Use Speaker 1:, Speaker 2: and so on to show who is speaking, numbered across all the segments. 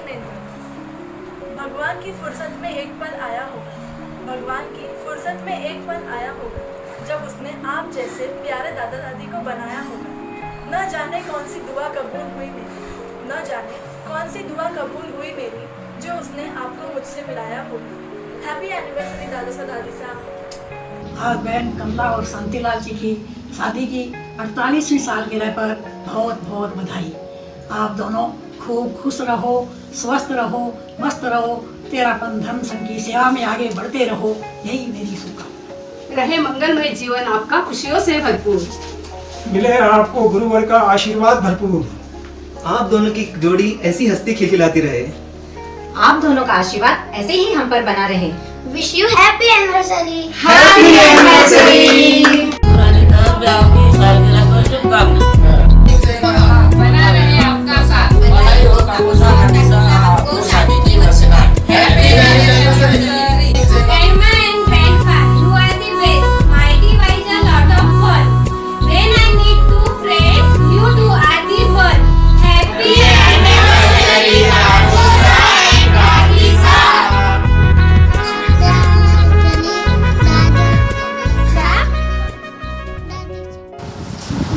Speaker 1: नेत्र। भगवान की फुर्सत में एक पल आया होगा, भगवान की फुर्सत में एक पल आया होगा जब उसने आप जैसे प्यारे दादा दादी को बनाया होगा। न जाने कौन सी दुआ कबूल हुई मेरी, न जाने कौन सी दुआ कबूल हुई मेरी जो उसने आपको मुझसे मिलाया होगा। हैप्पी एनिवर्सरी दादा सा दादी साहब।
Speaker 2: आज बहन कमला और शांतिलाल जी की शादी की 48वीं सालगिरह पर बहुत बहुत बधाई। आप दोनों खूब खुश रहो, स्वस्थ रहो, मस्त रहो, तेरापन धर्म संघ की सेवा में आगे बढ़ते रहो, यही मेरी शुभकामना।
Speaker 3: रहे मंगलमय जीवन आपका खुशियों से भरपूर।
Speaker 4: मिले आपको गुरुवर का आशीर्वाद भरपूर।
Speaker 5: आप दोनों की जोड़ी ऐसी हंसती खिलखिलाती रहे।
Speaker 6: आप दोनों का आशीर्वाद ऐसे ही हम पर बना रहे।
Speaker 7: Wish you happy anniversary.
Speaker 6: Happy anniversary.
Speaker 3: बना रहे आपका साथ।
Speaker 7: शादी की वर्षगांठ। Happy anniversary.
Speaker 8: Grandma and grandpa, you are the best. My device a lot of fun. When I need two friends, you two are the one. Happy anniversary, Dadusa and Dadisa.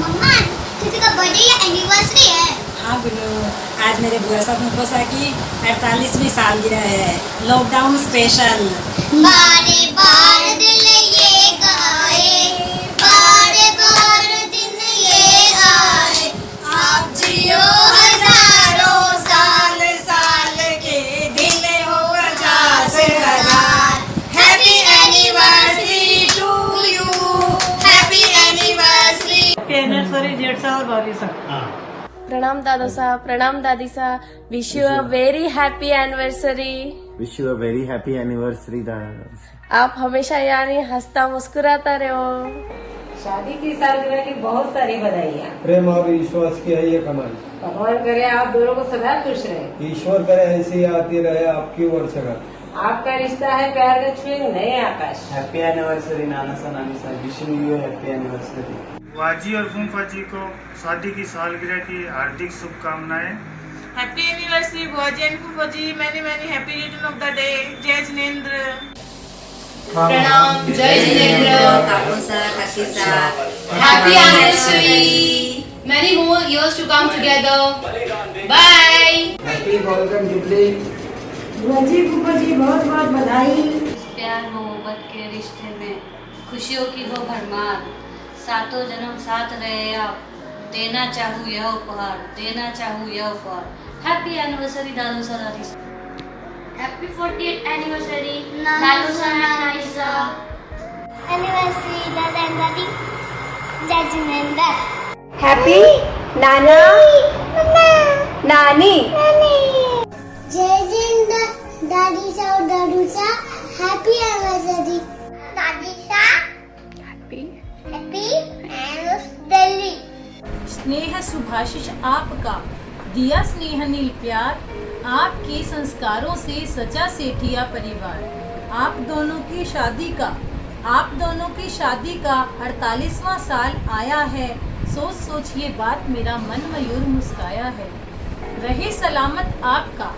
Speaker 7: मम्मा, किसी का birthday या anniversary है?
Speaker 9: हाँ गुरु, आज मेरे बुआ साहब मुफसा की 48वीं सालगिरह है। Lockdown special.
Speaker 7: बारे बार दिल ये गाए, बारे बार दिन ये आए, आप जियो हजारों साल, साल के दिन हो 50,000। Happy anniversary to you, happy anniversary.
Speaker 2: Anniversary जेठ साहब और भाभी साहब।
Speaker 10: प्रणाम दादा साहब, प्रणाम दादी साहब। Wish you a very happy anniversary.
Speaker 11: Wish you a very happy anniversary दादा।
Speaker 10: आप हमेशा यानी हंसता मुस्कुराता रहो।
Speaker 6: शादी की सालगिरह की बहुत सारी बधाइयाँ।
Speaker 4: प्रेम और विश्वास की है ये कमाई।
Speaker 6: भगवान करे आप दोनों को सदा खुश रहे।
Speaker 4: ईश्वर करे ऐसी आती रहे आपकी वर्षगांठ।
Speaker 6: आपका रिश्ता है प्यार का छुए नए आकाश।
Speaker 5: हैप्पी एनिवर्सरी नाना सा नानी सा। Wishing you happy anniversary.
Speaker 12: वाजी और फूफा जी को शादी की सालगिरह की हार्दिक शुभकामनाएं।
Speaker 1: हैप्पी एनिवर्सरी बुआजी एंड फूफा जी, many many happy return of the day. जय जिनेंद्र।
Speaker 3: प्रणाम, जय जिनेंद्र। Happy anniversary. Many more years to come together. Bye.
Speaker 5: Happy golden jubilee.
Speaker 2: बुआजी फूफा जी बहुत बहुत बधाई।
Speaker 8: प्यार मोहब्बत के रिश्ते में खुशियों की हो भरमार। सातों जन्म साथ रहे आप, देना चाहूँ यह उपहार, देना चाहूँ यह उपहार। हैप्पी एनिवर्सरी दादू सा दादी सा।
Speaker 7: हैप्पी 40th एनिवर्सरी दादू सा नानी सा। एनिवर्सरी दादा एंड दादी। जय जिनेंद्र।
Speaker 10: हैप्पी नाना नानी।
Speaker 7: जय जिनेंद्र दादी सा और दादू सा। हैप्पी एनिवर्सरी दादी सा। Happy anniversary.
Speaker 1: स्नेह सुभाषिष आपका, दिया स्नेह नील प्यार, आपके संस्कारों से सजा सेठिया परिवार। आप दोनों की शादी का 48वां साल आया है। सोच सोच ये बात मेरा मन मयूर मुस्काया है। रहे सलामत आपका,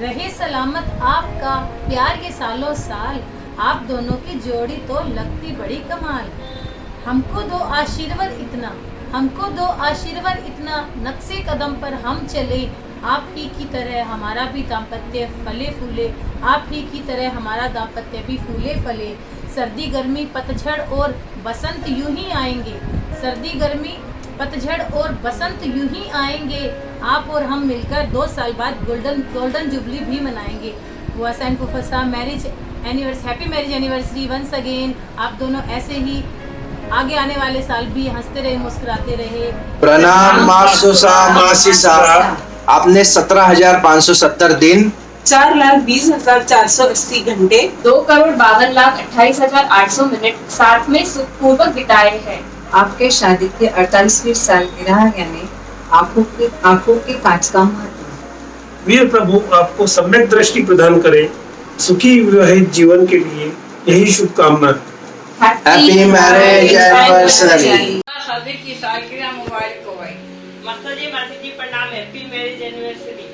Speaker 1: रहे सलामत आपका प्यार ये सालों साल। आप दोनों की जोड़ी तो लगती बड़ी कमाल। हमको दो आशीर्वाद इतना, हमको दो आशीर्वाद इतना, नक्शे कदम पर हम चले। आप ही की तरह हमारा भी दाम्पत्य फले फूले, आप ही की तरह हमारा दाम्पत्य भी फूले फले। सर्दी गर्मी पतझड़ और बसंत यूं ही आएंगे, सर्दी गर्मी पतझड़ और बसंत यूं ही आएंगे। आप और हम मिलकर 2 साल बाद गोल्डन जुबली भी मनाएंगे। बुआ एंड फूफा साहब marriage anniversary, happy marriage anniversary once again. आप दोनों ऐसे ही आगे आने वाले साल भी हंसते रहे, मुस्कुराते रहे।
Speaker 13: प्रणाम मासूसा मासीसा। आपने 17,570 दिन,
Speaker 3: 4,20,480 घंटे, 2,52,28,800 मिनट साथ में सुखपूर्वक बिताए हैं।
Speaker 6: आपके शादी के 48वीं सालगिरह यानी आंखों के कांच का महत्व।
Speaker 4: वीर प्रभु आपको सम्यक दृष्टि प्रदान करे। सुखी विवाहित जीवन के लिए यही शुभकामना।
Speaker 13: Happy marriage anniversary.
Speaker 1: शादी की सालगिरह मुबारक हो। माता जी प्रणाम। Happy marriage anniversary.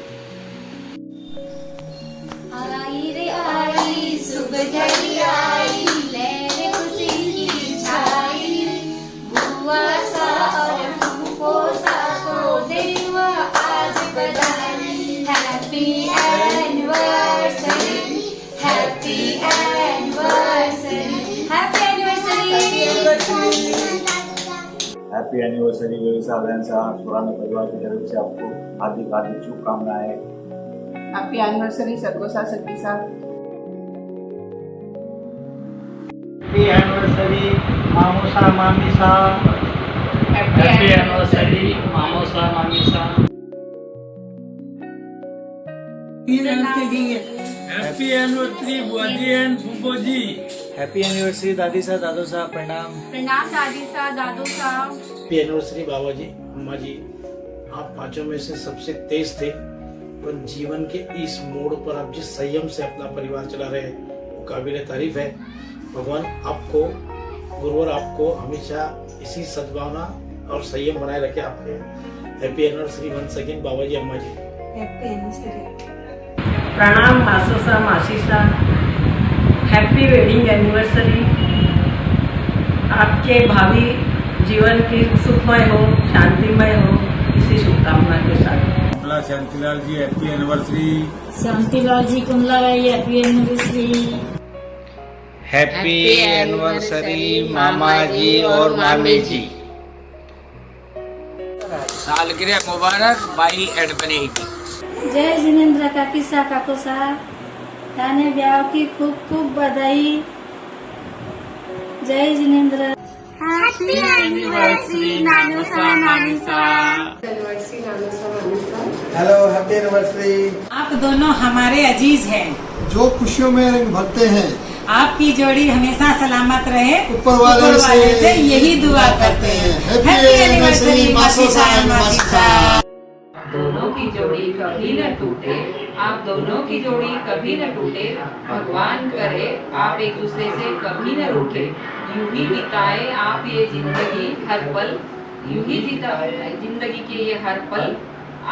Speaker 8: आई रे आई सुबह घड़ी आई लहर खुशी की छाई बुआ सा और फूफो सा को देवा आज बधाई happy anniversary happy anniversary happy anniversary
Speaker 5: happy anniversary व्यवसायांचा सुराना परिवार की तरफ से आपको हार्दिक हार्दिक शुभकामनाएं।
Speaker 14: हैप्पी एनिवर्सरी सदगोसा सतीसा।
Speaker 5: हैप्पी एनिवर्सरी मामोसा मामीसा। हैप्पी एनिवर्सरी मामोसा मामीसा।
Speaker 15: हैप्पी एनिवर्सरी बुआजी एंड फूफो जी।
Speaker 5: हैप्पी एनिवर्सरी दादी साहब दादू साहब प्रणाम।
Speaker 8: प्रणाम दादी साहब दादू साहब।
Speaker 15: हैप्पी एनिवर्सरी बाबा जी अम्मा जी। आप पांचों में से सबसे तेज थे और जीवन के इस मोड़ पर आप जिस संयम से अपना परिवार चला रहे हैं वो काबिल तारीफ है। भगवान आपको गुरुवर आपको हमेशा इसी सद्भावना और संयम बनाए रखे। आपके हैप्पी एनिवर्सरी वंस अगेन बाबा जी अम्मा जी।
Speaker 9: Happy anniversary.
Speaker 2: प्रणाम मासोसा मासीसा। Happy wedding anniversary. आपके भावी जीवन की सुखमय हो शांतिमय हो इसी शुभकामना के साथ।
Speaker 15: कमला शांतिलाल जी हैप्पी एनिवर्सरी।
Speaker 9: शांतिलाल जी कमला राय हैप्पी एनिवर्सरी।
Speaker 13: हैप्पी एनिवर्सरी मामा जी और मामी जी। सालगिरह मुबारक बाई एडबनी की।
Speaker 9: जय जिनेंद्र काकीसा काकोसा थाने ब्याह की खूब खूब बधाई। जय जिनेंद्र।
Speaker 8: हैप्पी एनिवर्सरी नानूसा नानीसा।
Speaker 14: एनिवर्सरी नानूसा नानीसा।
Speaker 5: Hello happy anniversary.
Speaker 9: आप दोनों हमारे अजीज हैं
Speaker 5: जो खुशियों में रंग भरते हैं।
Speaker 9: आपकी जोड़ी हमेशा सलामत रहे
Speaker 5: ऊपर वाले से
Speaker 9: यही दुआ करते हैं।
Speaker 5: हैप्पी एनिवर्सरी मासूसा एंड मासीसा।
Speaker 1: दोनों की जोड़ी कभी न टूटे। आप दोनों की जोड़ी कभी न टूटे। भगवान करे आप एक दूसरे से कभी न रूठे। यूं ही बिताए आप ये जिंदगी हर पल। यूं ही जिंदगी के ये हर पल।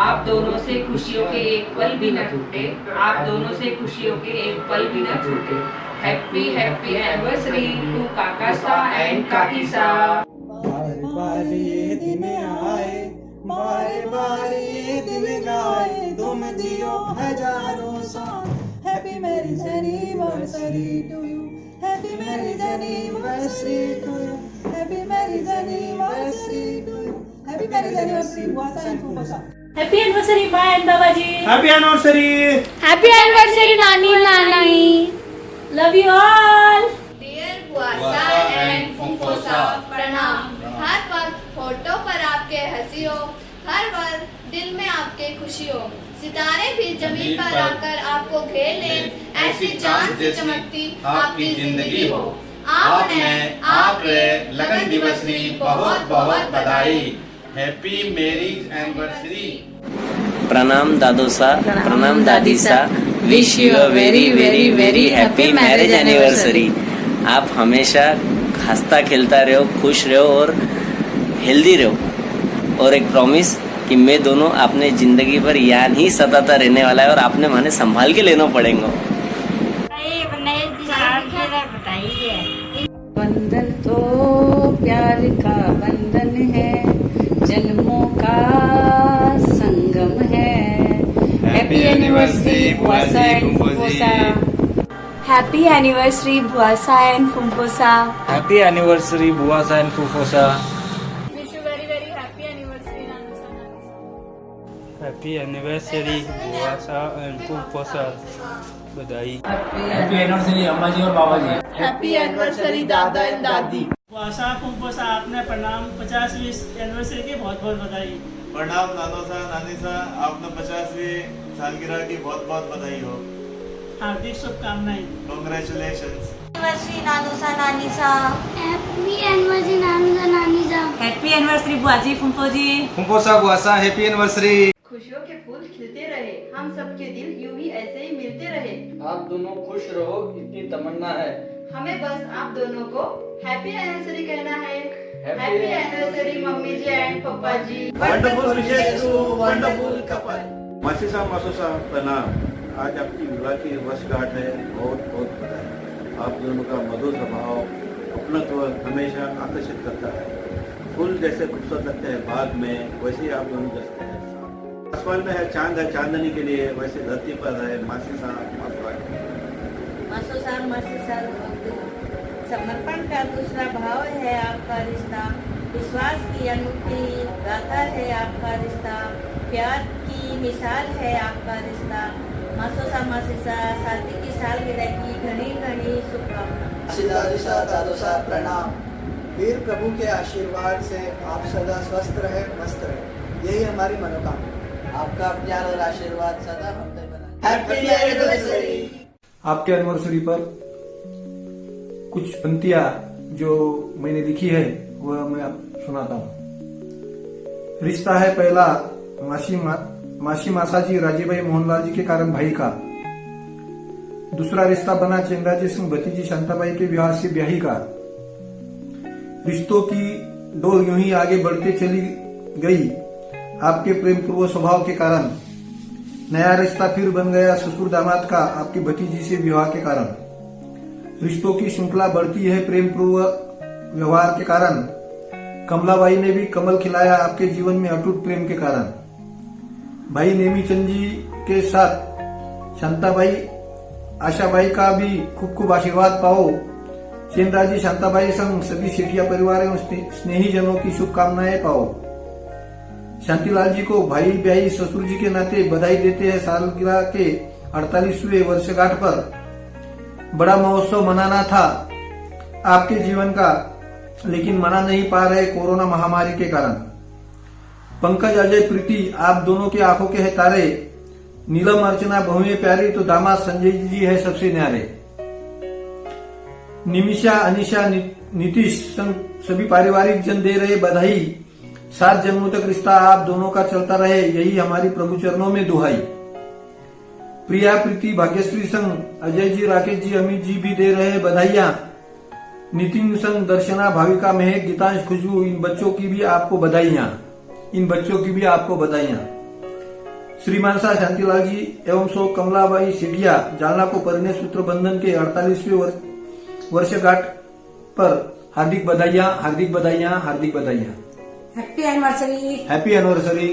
Speaker 1: आप दोनों से खुशियों के एक पल भी न टूटे। आप दोनों से खुशियों के एक पल भी न टूटे। हैप्पी हैप्पी एनिवर्सरी टू काकासा एंड काकीसा।
Speaker 5: बारी ये दिन आए बारी बारी ये दिन गाए तुम जियो हजारों साल। Happy marriage anniversary to you. Happy marriage anniversary to you. Happy marriage anniversary to you. Happy marriage anniversary बुआसा एंड फूफोसा।
Speaker 9: हैप्पी एनिवर्सरी माँ एंड बाबा जी।
Speaker 5: Happy anniversary.
Speaker 8: हैप्पी एनिवर्सरी नानी नानी।
Speaker 9: Love you all.
Speaker 8: डियर बुआसा एंड फूफोसा प्रणाम। हर वक्त फोटो पर आपके हंसी हो हर वक्त दिल में आपके खुशी हो। सितारे भी जमीन पर आकर आपको घेर लें ऐसी चांद से चमकती आपकी जिंदगी हो। आप लगन दिवस की बहुत बहुत बधाई।
Speaker 13: Happy marriage anniversary. प्रणाम दादू सा प्रणाम दादी सा। Wish you a very very very happy marriage anniversary. आप हमेशा हंसता खेलता रहो खुश रहो और हेल्दी रहो। और एक प्रॉमिस कि मैं दोनों अपने जिंदगी भर याद ही सताता रहने वाला है और आपने माने संभाल के लेना पड़ेगा।
Speaker 6: बंधन तो प्यार का बंधन है जन्मों का संगम है। हैप्पी एनिवर्सरी बुआसा एंड फूफोसा।
Speaker 10: हैप्पी एनिवर्सरी बुआसा एंड फूफोसा।
Speaker 5: हैप्पी एनिवर्सरी बुआसा एंड फूफोसा।
Speaker 8: Wish you very very happy anniversary नानूसा नानीसा।
Speaker 15: हैप्पी एनिवर्सरी बुआसा एंड फूफोसा। बधाई।
Speaker 5: हैप्पी एनिवर्सरी अम्मा जी और बाबा जी।
Speaker 14: हैप्पी एनिवर्सरी दादा एंड दादी।
Speaker 15: बुआसा फूफोसा आपने प्रणाम 50वीं एनिवर्सरी की बहुत बहुत बधाई।
Speaker 12: प्रणाम नानोसा नानीसा। आपने 50वीं सालगिरह की बहुत बहुत बधाई हो।
Speaker 15: हार्दिक शुभकामनाएं।
Speaker 12: कॉन्ग्रेचुलेशंस।
Speaker 8: एनिवर्सरी नानूसा नानीसा।
Speaker 7: हैप्पी एनिवर्सरी नानूसा नानीसा।
Speaker 9: हैप्पी एनिवर्सरी बुआजी फूफो जी।
Speaker 13: फूफोसा बुआसा हैप्पी एनिवर्सरी।
Speaker 14: खुशियों के फूल खिलते रहे हम सबके दिल यूं ही ऐसे ही मिलते रहे।
Speaker 5: आप दोनों खुश रहो इतनी तमन्ना है।
Speaker 14: हमें बस आप दोनों को हैप्पी एनिवर्सरी कहना है। हैप्पी एनिवर्सरी मम्मी जी एंड पापा जी।
Speaker 12: Wonderful wishes to wonderful couple. मासीसा मासूसा प्रणाम।
Speaker 16: आज आपकी विवाह की वर्षगांठ है, बहुत बहुत बधाई। आप दोनों का मधुर स्वभाव, अपनत्व हमेशा आकर्षित करता है। फूल जैसे खूबसूरत लगते हैं बाग में, वैसे ही आप दोनों जैसे हैं। आसमान में है चांद, है चांदनी के लिए, वैसे धरती पर है मासी साहब
Speaker 14: मासो साल समर्पण का दूसरा भाव है आपका रिश्ता, विश्वास की अनूठी गाथा है आपका रिश्ता, प्यार की मिसाल है आपका रिश्ता। मासो सा शादी की सालगिरह की घनी घनी शुभकामना।
Speaker 5: दादो सा प्रणाम। वीर प्रभु के आशीर्वाद से आप सदा स्वस्थ रहे, मस्त रहे, यही हमारी मनोकामना। आपका प्यार और आशीर्वाद सदा हम पे बना। Happy anniversary.
Speaker 17: आपके एनिवर्सरी पर कुछ पंक्तियां जो मैंने लिखी है वह मैं सुनाता हूँ। रिश्ता है पहला मासी मासाजी राजीभाई मोहनलाल जी के कारण भाई का। दूसरा रिश्ता बना चंद्राजी सिंह भतीजी शांताबाई के विवाह से ब्याही का। रिश्तों की डोर यूं ही आगे बढ़ते चली गई आपके प्रेम पूर्व स्वभाव के कारण। नया रिश्ता फिर बन गया ससुर दामाद का आपकी भतीजी से विवाह के कारण। रिश्तों की श्रृंखला बढ़ती है प्रेम पूर्व व्यवहार के कारण। कमलाबाई ने भी कमल खिलाया आपके जीवन में अटूट प्रेम के कारण। भाई नेमीचंद जी के साथ शांताबाई आशाबाई का भी खूब खूब आशीर्वाद पाओ। चेनराजी शांताबाई संग सभी सेठिया परिवार एवं स्नेही जनों की शुभकामनाएं पाओ। शांतिलाल जी को भाई ब्याही ससुर जी के नाते बधाई देते हैं सालगिरह के 48वें वर्षगांठ पर। बड़ा महोत्सव मनाना था आपके जीवन का, लेकिन मना नहीं पा रहे कोरोना महामारी के कारण। पंकज अजय प्रीति आप दोनों की आंखों के है तारे। नीलम अर्चना बहुएं प्यारी तो दामाद संजय जी है सबसे न्यारे। निमिषा अनिशा नीतीश सभी पारिवारिक जन दे रहे बधाई। 7 जन्मों तक रिश्ता आप दोनों का चलता रहे, यही हमारी प्रभु चरणों में दुहाई। प्रिया प्रीति भाग्यश्री संग अजय जी राकेश जी अमित जी भी दे रहे बधाइयां। नितिन संग दर्शना भाविका महक गीतांश खुशबू इन बच्चों की भी आपको बधाइयां। श्रीमान सा शांतिलाल जी एवं सो कमलाबाई सेठिया जालना को परिणय सूत्र बंधन के 48वें वर्षगांठ पर हार्दिक बधाइयां।
Speaker 9: Happy
Speaker 17: anniversary.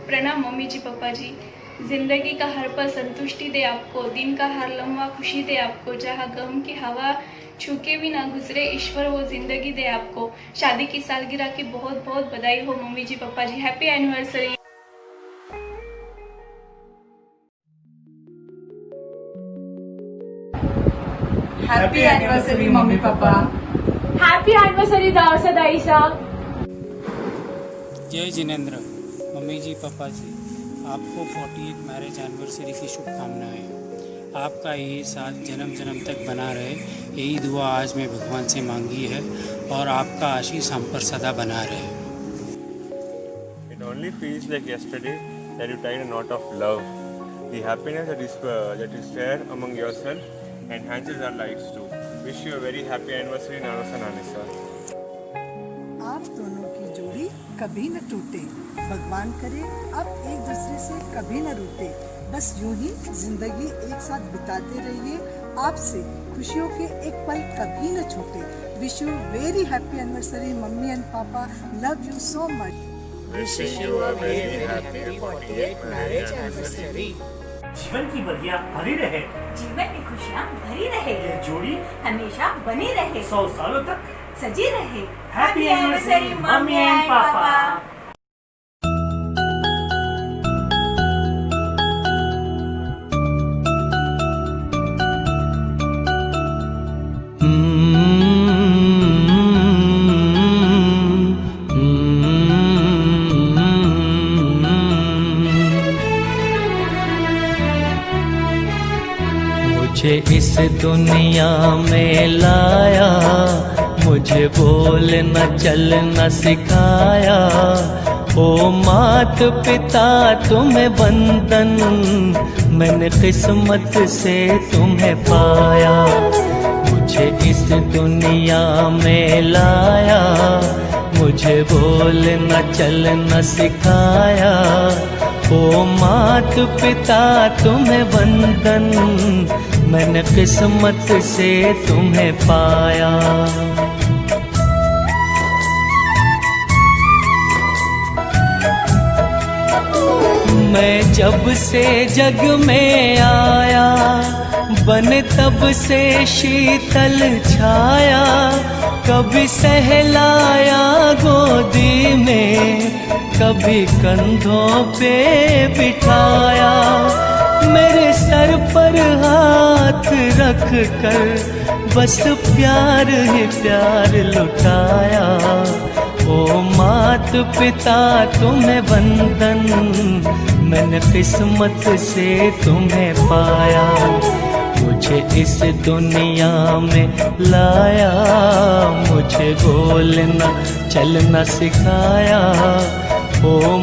Speaker 18: प्रणाम मम्मी जी पापा जी। जिंदगी का हर पल संतुष्टि दे आपको, दिन का हर लम्हा खुशी दे आपको, जहाँ गम की हवा छूके भी ना गुजरे ईश्वर वो जिंदगी दे आपको। शादी की सालगिरह की बहुत बहुत बधाई हो मम्मी जी पापा जी। Happy anniversary.
Speaker 6: हैप्पी एनिवर्सरी मम्मी पापा।
Speaker 10: हैप्पी एनिवर्सरी दाऊसा दाईशा।
Speaker 19: जय जिनेंद्र। मम्मी जी पापा जी आपको 48 मैरिज एनिवर्सरी की शुभकामनाएं। आपका ये साथ जन्म जन्म तक बना रहे, यही दुआ आज मैं भगवान से मांगी है और आपका आशीष हम पर सदा बना रहे।
Speaker 20: It only feels like yesterday that you tied a knot of love. The happiness that is shared among yourself enhances our lives too. Wish you a very happy anniversary, Nanusa Nanisa.
Speaker 21: आप दोनों की जोड़ी कभी न टूटे, भगवान करे आप एक दूसरे से कभी न रूठे। बस यूं ही जिंदगी एक साथ बिताते रहिए, आपसे खुशियों के एक पल कभी न छूटे। Wish you very happy anniversary मम्मी एंड पापा, love you so much.
Speaker 20: Wishing you a very happy 48th marriage anniversary.
Speaker 22: जीवन की बगिया भरी रहे,
Speaker 23: जीवन में खुशियाँ भरी रहे,
Speaker 22: ये जोड़ी
Speaker 23: हमेशा बनी रहे,
Speaker 22: 100 सालों तक
Speaker 23: सजी रहे।
Speaker 22: हैप्पी एनिवर्सरी मम्मी एंड पापा।
Speaker 24: मुझे इस दुनिया में लाया, मुझे बोलना चलना सिखाया। ओ मात पिता तुम्हें वंदन, मैंने किस्मत से तुम्हें पाया। मुझे इस दुनिया में लाया, मुझे बोलना चलना सिखाया। ओ माँ मात पिता तुम्हें वंदन, मैंने किस्मत से तुम्हें पाया। मैं जब से जग में आया, बन तब से शीतल छाया, कभी सहलाया गोदी में, कभी कंधों पे बिठाया। मेरे सर पर हाथ रख कर बस प्यार ही प्यार लुटाया। ओ मात पिता तुम्हें वंदन, मैंने किस्मत से तुम्हें पाया। मुझे इस दुनिया में लाया, मुझे बोलना चलना सिखाया। ओ